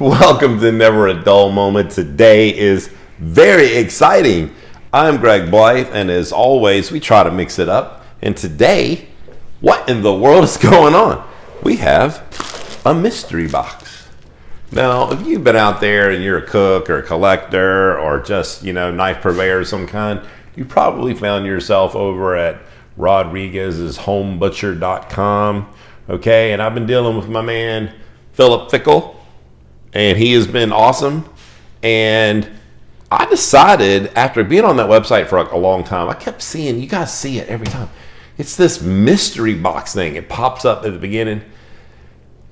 Welcome to Never a Dull Moment. Today is very exciting. I'm Greg Blythe, and as always, we try to mix it up. And today, what in the world is going on? We have a mystery box. Now, if you've been out there and you're a cook or a collector or just, knife purveyor of some kind, you probably found yourself over at Rodriguez's homebutcher.com. Okay, and I've been dealing with my man, Philip Fickle, and he has been awesome. And I decided, after being on that website for a long time, I kept seeing, you guys see it every time. It's this mystery box thing. It pops up at the beginning.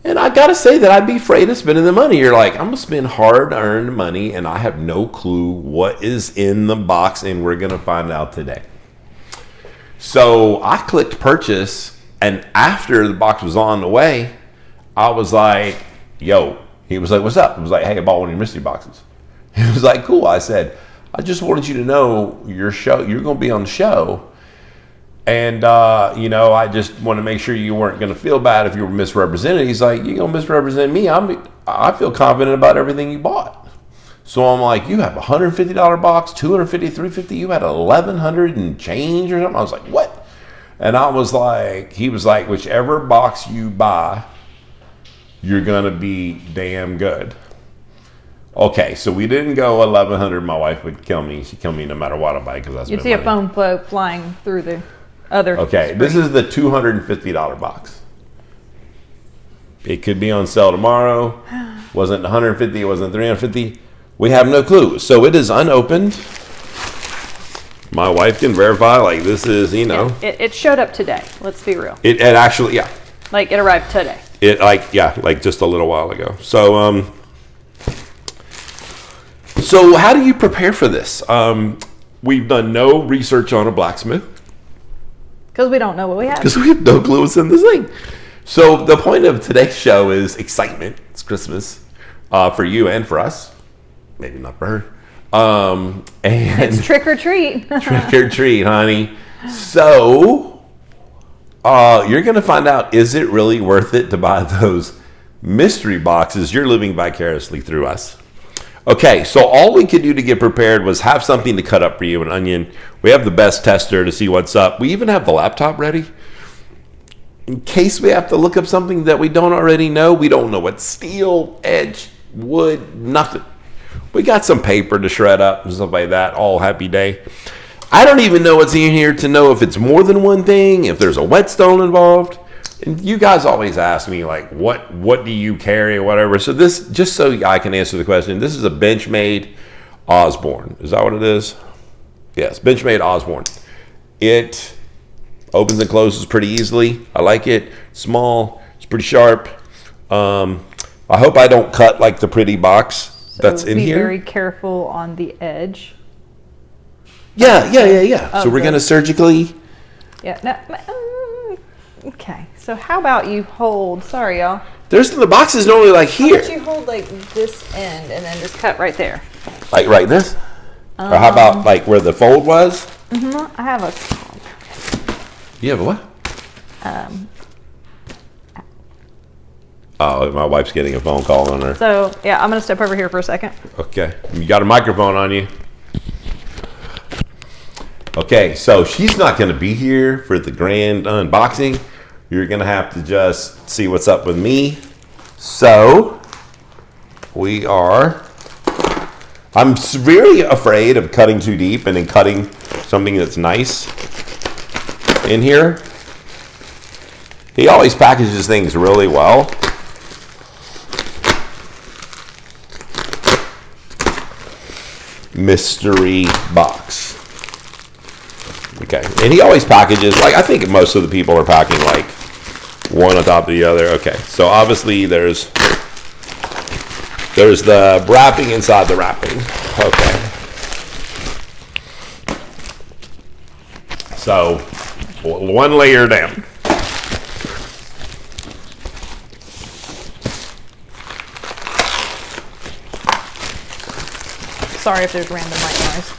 And I got to say that I'd be afraid of spending the money. You're like, I'm going to spend hard-earned money, and I have no clue what is in the box, and we're going to find out today. So I clicked purchase, and after the box was on the way, I was like, yo. He was like, what's up? I was like, hey, I bought one of your mystery boxes. He was like, cool. I said, I just wanted you to know you're going to be on the show. And, I just want to make sure you weren't going to feel bad if you were misrepresented. He's like, you're going to misrepresent me. I feel confident about everything you bought. So I'm like, you have a $150 box, $250, $350. You had $1,100 and change or something. I was like, what? And I was like, he was like, whichever box you buy, you're going to be damn good. Okay, so we didn't go 1,100. My wife would kill me. She'd kill me no matter what I buy because that's you'd see money. A foam float flying through the other. Okay, this is the $250 box. It could be on sale tomorrow. Wasn't 150, it wasn't 350. We have no clue. So it is unopened. My wife can verify, like this is, Yeah, it showed up today. Let's be real. It actually, yeah. Like it arrived today. Like just a little while ago. So how do you prepare for this? We've done no research on a blacksmith. Because we don't know what we have. Because we have no clue what's in this thing. So the point of today's show is excitement. It's Christmas for you and for us. Maybe not for her. And it's trick or treat. Trick or treat, honey. So you're going to find out, is it really worth it to buy those mystery boxes? You're living vicariously through us. Okay, so all we could do to get prepared was have something to cut up for you, an onion. We have the best tester to see what's up. We even have the laptop ready. In case we have to look up something that we don't already know, we don't know what steel, edge, wood, nothing. We got some paper to shred up and stuff like that, all happy day. I don't even know what's in here to know if it's more than one thing, if there's a whetstone involved. And you guys always ask me, like, what do you carry or whatever. So this, just so I can answer the question, this is a Benchmade Osborne. Is that what it is? Yes, Benchmade Osborne. It opens and closes pretty easily. I like it. It's small. It's pretty sharp. I hope I don't cut like the pretty box that's in here. Be very careful on the edge. Yeah. So we're going to surgically. Yeah. Okay. So how about you hold, sorry y'all. The box is normally like here. How about you hold like this end and then just cut right there? Like right this? Or how about like where the fold was? Mm-hmm. I have a. You have a what? Oh, my wife's getting a phone call on her. So yeah, I'm going to step over here for a second. Okay. You got a microphone on you. Okay, so she's not going to be here for the grand unboxing. You're going to have to just see what's up with me. So, I'm very afraid of cutting too deep and then cutting something that's nice in here. He always packages things really well. Mystery box. Okay, and he always packages, like I think most of the people are packing like one on top of the other. Okay, so obviously there's the wrapping inside the wrapping. Okay. So, one layer down. Sorry if there's random mic noise.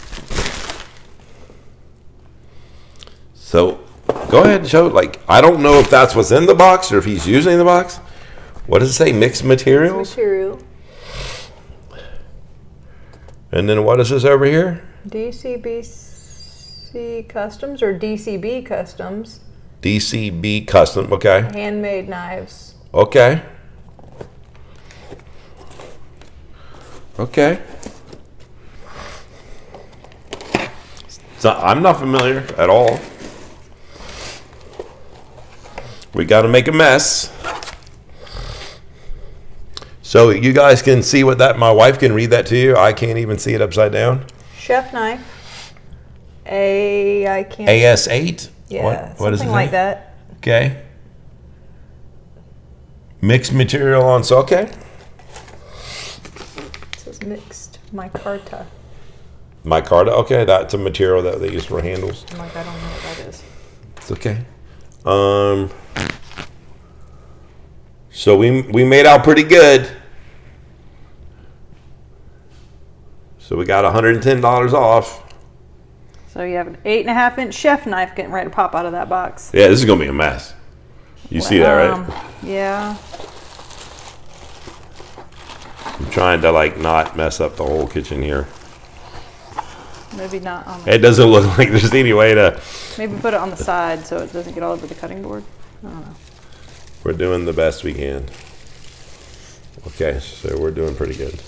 So, go ahead and show, like, I don't know if that's what's in the box or if he's using the box. What does it say? Mixed materials? Material. And then what is this over here? DCBC Customs or DCB Customs. DCB Custom, okay. Handmade knives. Okay. Okay. So I'm not familiar at all. We got to make a mess. So you guys can see what that, my wife can read that to you. I can't even see it upside down. Chef knife. I can't. AS8? Yeah, what is something it? like that. Okay. Mixed material on, so okay. It says mixed micarta. Micarta, okay, that's a material that they use for handles. I'm like, I don't know what that is. It's okay. So we made out pretty good. So we got $110 off. So you have an 8.5-inch chef knife getting ready to pop out of that box. Yeah, this is gonna be a mess. You see that, right? Yeah. I'm trying to like not mess up the whole kitchen here. Maybe not on It doesn't look like there's any way to. Maybe put it on the side so it doesn't get all over the cutting board. I don't know. We're doing the best we can. Okay, so we're doing pretty good.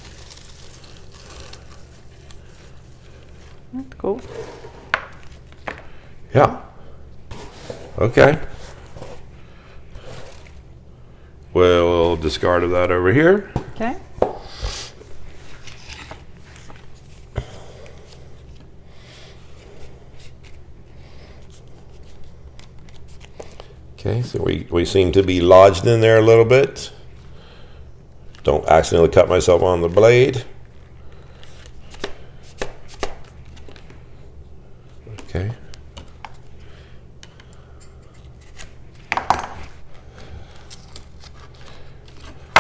That's cool. Yeah. Okay. We'll discard of that over here. Okay. Okay, so we seem to be lodged in there a little bit. Don't accidentally cut myself on the blade. Okay.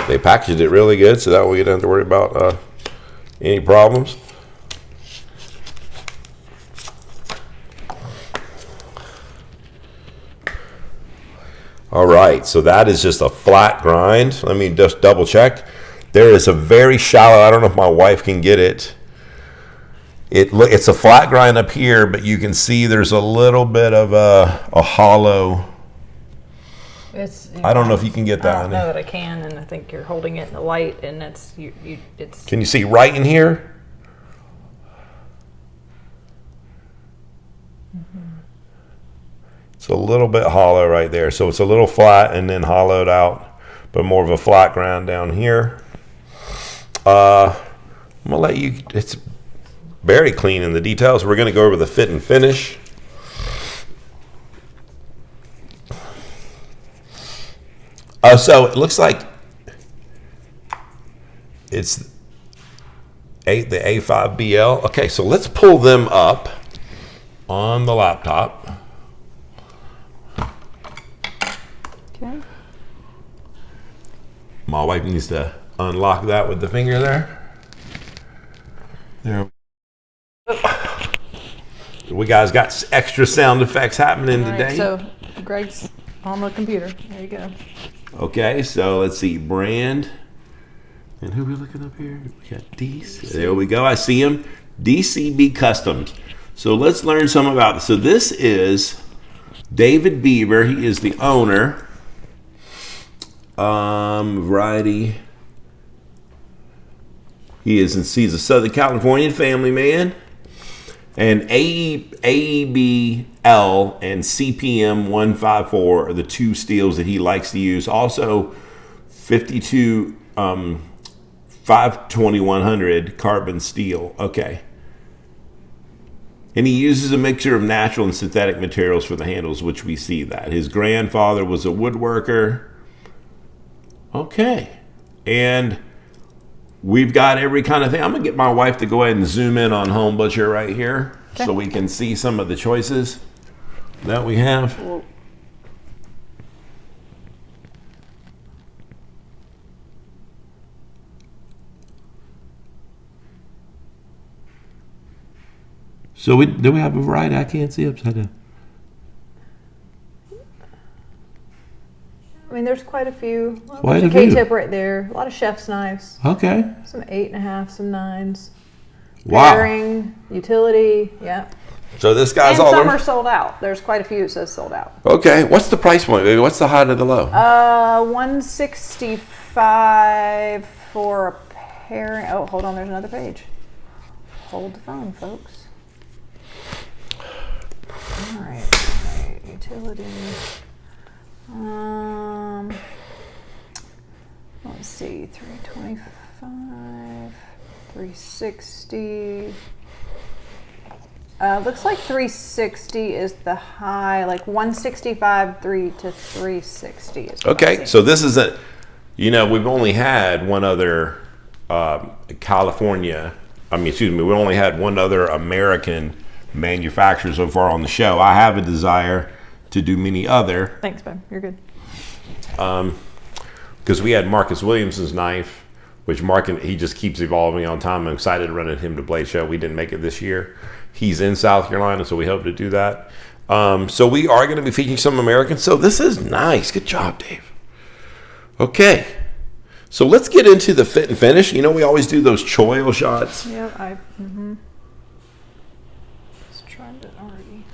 They packaged it really good, so that way you don't have to worry about any problems. All right, so that is just a flat grind. Let me just double check. There is a very shallow, I don't know if my wife can get it. It's a flat grind up here, but you can see there's a little bit of a hollow. I don't know if you can get that. I don't know that I can, and I think you're holding it in the light, and it's. Can you see right in here? It's a little bit hollow right there. So it's a little flat and then hollowed out, but more of a flat ground down here. I'm gonna let you, it's very clean in the details. We're gonna go over the fit and finish. So it looks like it's the A5BL. Okay, so let's pull them up on the laptop. Okay. My wife needs to unlock that with the finger there. There. We guys got extra sound effects happening today. So Greg's on the computer. There you go. Okay, so let's see, brand. And who are we looking up here? We got DC. There we go. I see him. DCB Customs. So let's learn some about this. So this is David Bieber. He is the owner. Variety. He's a Southern Californian family man. And ABL and CPM 154 are the two steels that he likes to use. Also, 52 52100 carbon steel. Okay. And he uses a mixture of natural and synthetic materials for the handles, which we see that. His grandfather was a woodworker. Okay. And we've got every kind of thing. I'm going to get my wife to go ahead and zoom in on Home Butcher right here so we can see some of the choices that we have. Whoa. So do we have a variety? I can't see upside down. I mean, there's quite a few. Quite a few. K-tip right there. A lot of chef's knives. Okay. Some 8.5, some 9s. Wow. Pairing, utility, yeah. So this guy's And all some over. are sold out. There's quite a few that says sold out. Okay, what's the price point? What's the high and the low? 165 for a pairing. Oh, hold on, there's another page. Hold the phone, folks. All right, utility. Let's see, 325, 360. Looks like 360 is the high, like 165 to 360 is what I Okay, see. so this isn't, we've only had one other we've only had one other American manufacturer so far on the show. I have a desire to do many other, Thanks, babe. You're good. because we had Marcus Williamson's knife, which he just keeps evolving on time. I'm excited to run at him to Blade Show. We didn't make it this year. He's in South Carolina, so we hope to do that. So we are going to be featuring some Americans. So this is nice. Good job, Dave. Okay. So let's get into the fit and finish. We always do those choil shots. Yeah, just tried it already.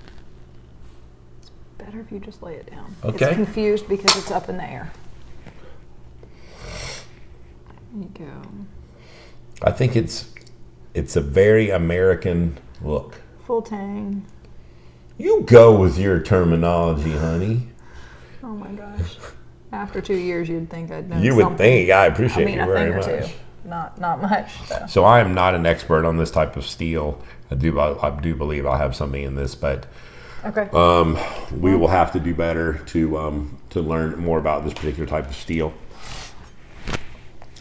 It's better if you just lay it down. Okay. It's confused because it's up in the air. There you go. I think it's a very American look. Full tang. You go with your terminology, honey. Oh my gosh. After 2 years, you'd think I'd know You something. would think. I appreciate you a very thing much. or two. Not much, though. So I am not an expert on this type of steel. I do believe I'll have something in this, but Okay. we will have to do better to learn more about this particular type of steel.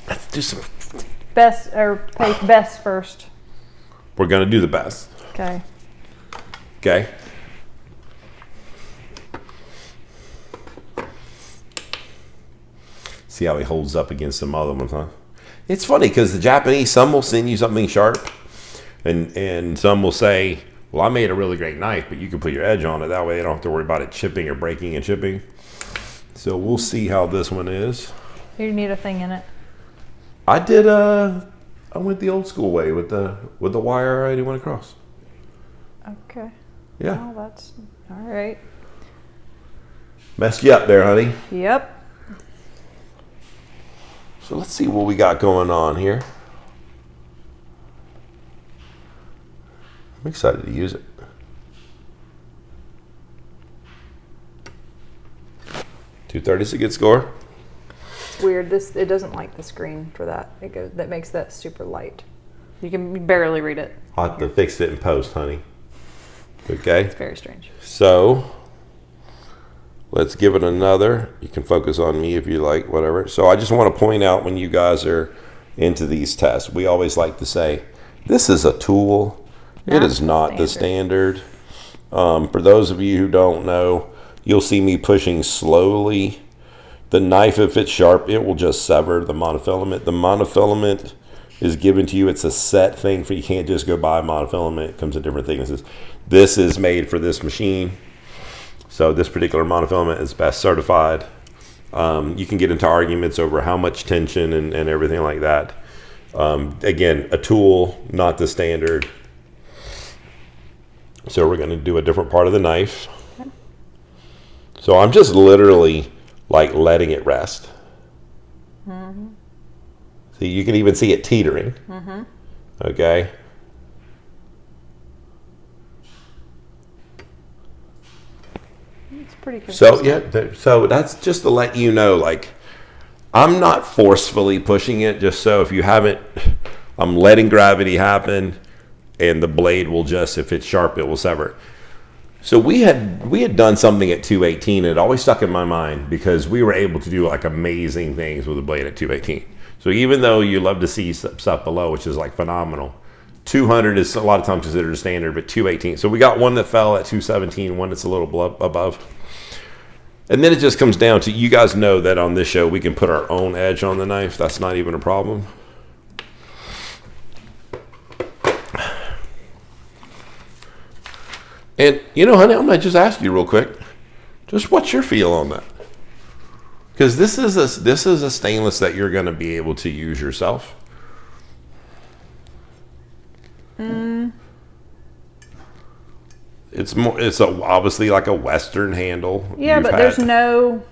Let's do some. Best first. We're gonna do the best. Okay. Okay. See how he holds up against some other ones, huh? It's funny because the Japanese, some will send you something sharp, and some will say, "Well, I made a really great knife, but you can put your edge on it. That way, you don't have to worry about it chipping or breaking and chipping." So we'll see how this one is. You need a thing in it. I did. I went the old school way with the wire I already went across. Okay. Yeah, Well, that's all right. messed you up there, honey. Yep. So let's see what we got going on here. I'm excited to use it. .230 is a good score. It's weird. It doesn't like the screen for that. That makes that super light. You can barely read it. I'll have to fix it in post, honey. Okay. It's very strange. So let's give it another. You can focus on me if you like, whatever. So I just want to point out, when you guys are into these tests, we always like to say, this is a tool. It is not the standard. For those of you who don't know, you'll see me pushing slowly. The knife, if it's sharp, it will just sever the monofilament. The monofilament is given to you. It's a set thing. You can't just go buy monofilament. It comes in different thicknesses. This is made for this machine. So this particular monofilament is best certified. You can get into arguments over how much tension and everything like that. Again, a tool, not the standard. So we're going to do a different part of the knife. So I'm just literally like letting it rest. Mm-hmm. See, you can even see it teetering. Mm-hmm. Okay. It's pretty consistent. So yeah, so that's just to let you know, like, I'm not forcefully pushing it. Just so if you haven't, I'm letting gravity happen, and the blade will just, if it's sharp, it will sever. So we had done something at 218, and it always stuck in my mind because we were able to do like amazing things with a blade at 218. So even though you love to see stuff below, which is like phenomenal, 200 is a lot of times considered a standard, but 218. So we got one that fell at 217, one that's a little above. And then it just comes down to, you guys know that on this show we can put our own edge on the knife. That's not even a problem. And, honey, I'm going to just ask you real quick, just what's your feel on that? Because this is a stainless that you're going to be able to use yourself. I It's more. It's obviously like a Western handle. Yeah, but there's no.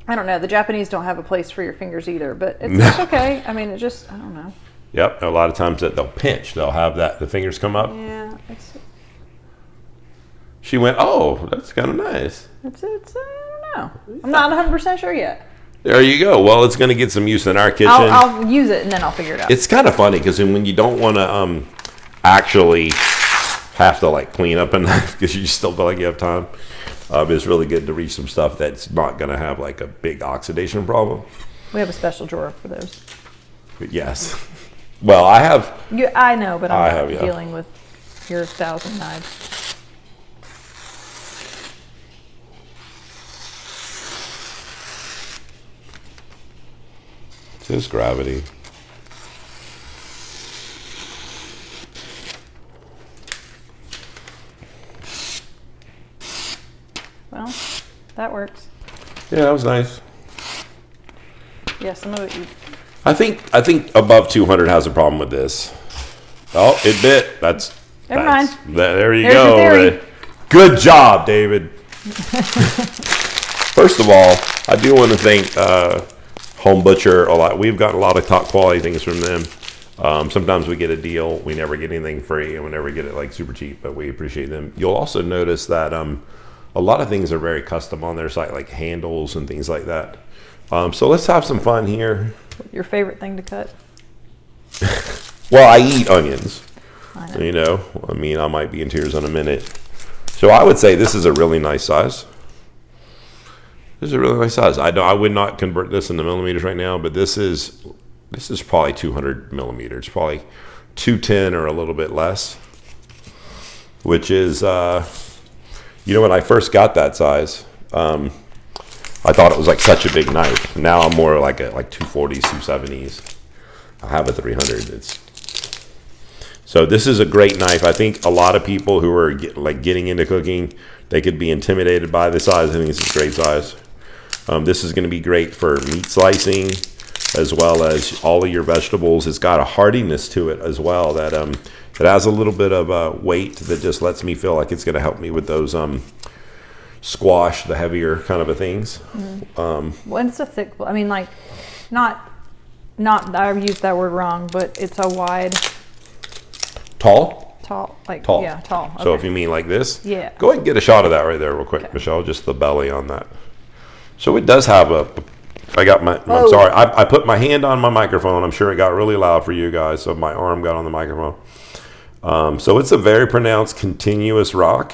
I don't know. The Japanese don't have a place for your fingers either, but it's okay. I mean, it just I don't know. Yep. A lot of times that they'll pinch. They'll have the fingers come up. Yeah. She went, oh, that's kind of nice. It's I don't know. I'm not 100% sure yet. There you go. Well, it's going to get some use in our kitchen. I'll use it and then I'll figure it out. It's kind of funny because when you don't want to actually have to like clean up a knife because you still feel like you have time, it's really good to reach some stuff that's not going to have like a big oxidation problem. We have a special drawer for those. But yes. Well, I have. I know, but I'm not dealing with your 1,000 knives. It's gravity. Well, that works. Yeah, that was nice. Yeah, some of it. I think above 200 has a problem with this. Oh, it bit. Never mind. There you There's go. your theory. Good job, David. First of all, I do want to thank Home Butcher a lot. We've gotten a lot of top quality things from them. Sometimes we get a deal. We never get anything free, and we never get it like super cheap, but we appreciate them. You'll also notice that a lot of things are very custom on their site, like handles and things like that. So let's have some fun here. Your favorite thing to cut? Well, I eat onions. I know. You know, I mean, I might be in tears in a minute. So I would say this is a really nice size. This is a really nice size. I would not convert this into millimeters right now, but this is probably 200 millimeters, probably 210 or a little bit less, which is, when I first got that size, I thought it was like such a big knife. Now I'm more like 240s, 270s. I have a 300. So this is a great knife. I think a lot of people who are getting into cooking, they could be intimidated by the size. I think it's a great size. This is going to be great for meat slicing as well as all of your vegetables. It's got a hardiness to it as well that it has a little bit of weight that just lets me feel like it's going to help me with those squash, the heavier kind of a things. Mm-hmm. Well, it's a thick, I mean, like, not I used that word wrong, but it's a wide. Tall, like, tall. Yeah, tall. Okay. So if you mean like this, yeah. Go ahead and get a shot of that right there real quick, okay. Michelle, just the belly on that. So it does have I'm sorry, I put my hand on my microphone. I'm sure it got really loud for you guys, so my arm got on the microphone. So it's a very pronounced continuous rock.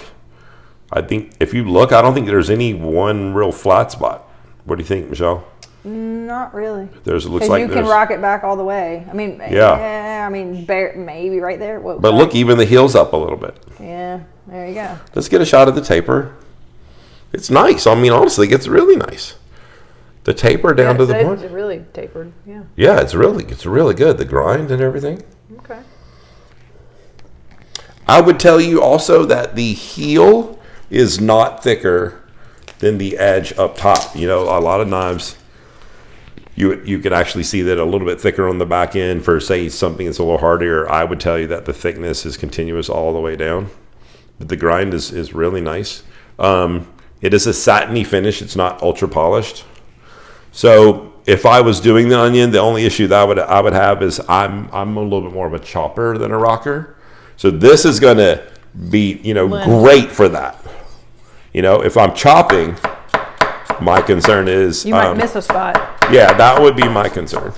I think if you look, I don't think there's any one real flat spot. What do you think, Michelle? Not really. It looks like you can rock it back all the way. I mean, maybe right there. Whoa, but look, even the heel's up a little bit. Yeah, there you go. Let's get a shot of the taper. It's nice. I mean, honestly, it's really nice. The taper down to the point. It's really tapered. Yeah. Yeah, it's really good. The grind and everything. Okay. I would tell you also that the heel is not thicker than the edge up top. You know, a lot of knives, you can actually see that a little bit thicker on the back end for, say, something that's a little harder. I would tell you that the thickness is continuous all the way down. But the grind is really nice. It is a satiny finish. It's not ultra polished. So if I was doing the onion, the only issue that I would have is I'm a little bit more of a chopper than a rocker. So this is going to be, great for that. If I'm chopping, my concern is you might miss a spot. Yeah, that would be my concern.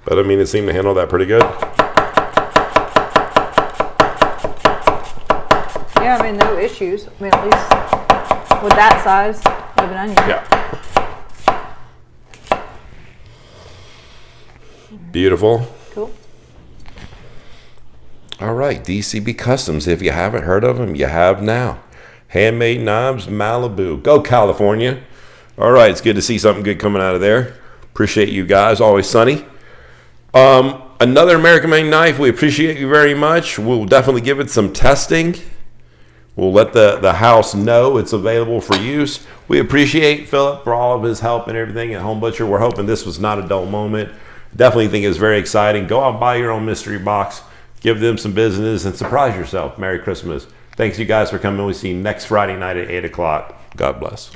But I mean, it seemed to handle that pretty good. Yeah, I mean, no issues. I mean, at least with that size of an onion. Yeah. Beautiful. Cool. All right, DCB Customs. If you haven't heard of them, you have now. Handmade Knives, Malibu. Go California. All right, it's good to see something good coming out of there. Appreciate you guys. Always sunny. another American made knife. We appreciate you very much. We'll definitely give it some testing. We'll let the house know it's available for use. We appreciate Philip for all of his help and everything at Home Butcher. We're hoping this was not a dull moment. Definitely think it's very exciting. Go out and buy your own mystery box. Give them some business and surprise yourself. Merry Christmas. Thanks you guys for coming. We'll see you next Friday night at 8 o'clock. God bless.